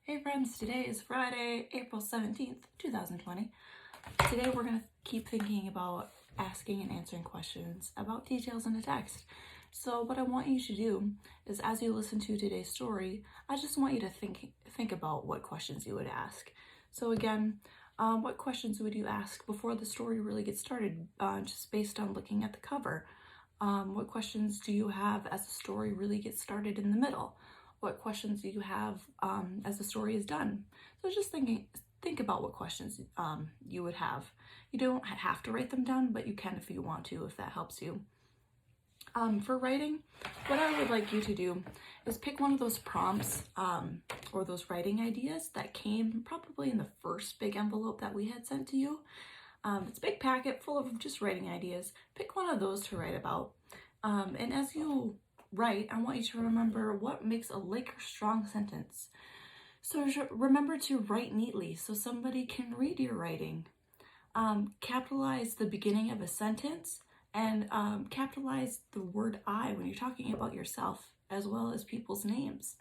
Hey friends, today is Friday, April 17th, 2020. Today we're going to keep thinking about asking and answering questions about details in a text. So what I want you to do is, as you listen to today's story, I just want you to think about what questions you would ask. So again, what questions would you ask before the story really gets started, just based on looking at the cover? What questions do you have as the story really gets started in the middle? What questions do you have as the story is done? So just think about what questions you would have. You don't have to write them down, but you can if you want to, if that helps you. For writing, what I would like you to do is pick one of those prompts or those writing ideas that came probably in the first big envelope that we had sent to you. It's a big packet full of just writing ideas. Pick one of those to write about. And as you write, I want you to remember what makes a Laker strong sentence. So remember to write neatly so somebody can read your writing. Capitalize the beginning of a sentence and capitalize the word I when you're talking about yourself as well as people's names.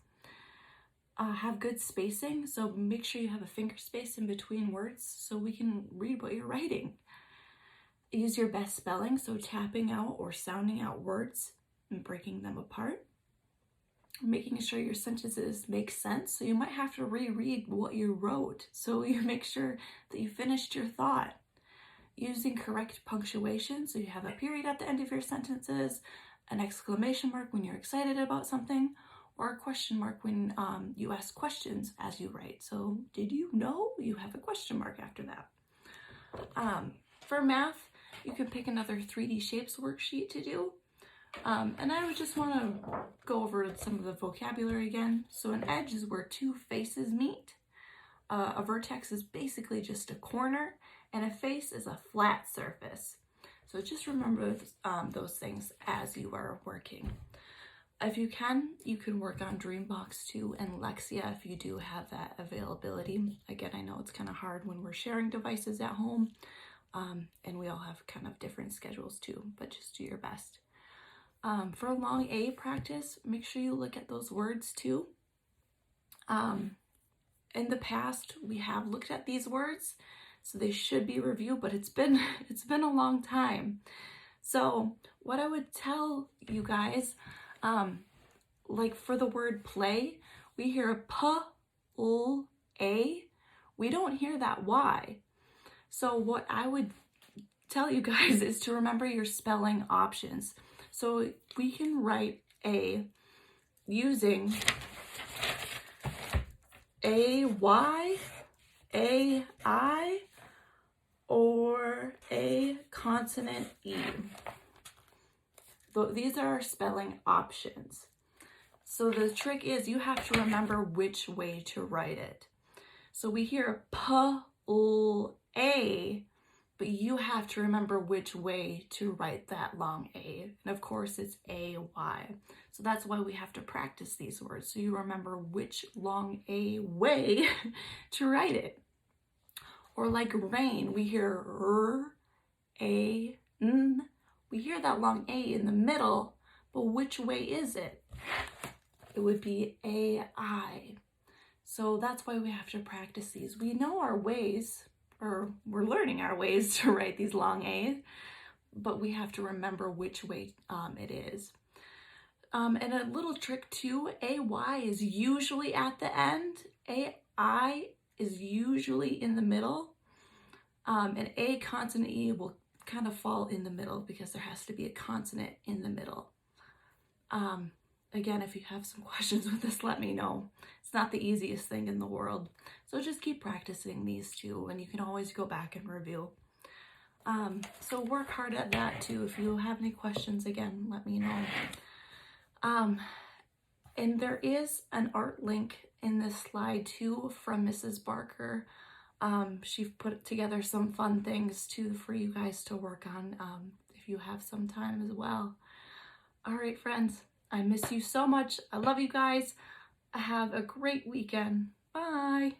Have good spacing, so make sure you have a finger space in between words so we can read what you're writing. Use your best spelling, so tapping out or sounding out words and breaking them apart. Making sure your sentences make sense, so you might have to reread what you wrote so you make sure that you finished your thought. Using correct punctuation, so you have a period at the end of your sentences, an exclamation mark when you're excited about something, or a question mark when you ask questions as you write. So, did you know? You have a question mark after that. For math, you can pick another 3D shapes worksheet to do. And I would just want to go over some of the vocabulary again. So an edge is where two faces meet. A vertex is basically just a corner, and a face is a flat surface. So just remember those things as you are working. If you can work on Dreambox 2 and Lexia if you do have that availability. Again, I know it's kind of hard when we're sharing devices at home, and we all have kind of different schedules too, but just do your best. For long A practice, make sure you look at those words too. In the past, we have looked at these words, so they should be reviewed, but it's been a long time. So what I would tell you guys, like for the word play, we hear a P, L, A. We don't hear that Y. So what I would tell you guys is to remember your spelling options. So we can write A using A-Y, A-I, or a consonant E. These are our spelling options. So the trick is you have to remember which way to write it. So we hear P-L-A, but you have to remember which way to write that long A. And of course it's A-Y. So that's why we have to practice these words, so you remember which long A way to write it. Or like rain, we hear R, A, N. We hear that long A in the middle, but which way is it? It would be A-I. So that's why we have to practice these. We know our ways, or we're learning our ways to write these long A's, but we have to remember which way it is. And a little trick too, A-Y is usually at the end, A-I is usually in the middle, and A consonant E will kind of fall in the middle because there has to be a consonant in the middle. Again, if you have some questions with this, let me know. It's not the easiest thing in the world. So just keep practicing these two, and you can always go back and review. So work hard at that too. If you have any questions, again, let me know. And there is an art link in this slide too from Mrs. Barker. She put together some fun things too for you guys to work on if you have some time as well. All right, friends. I miss you so much. I love you guys. Have a great weekend. Bye.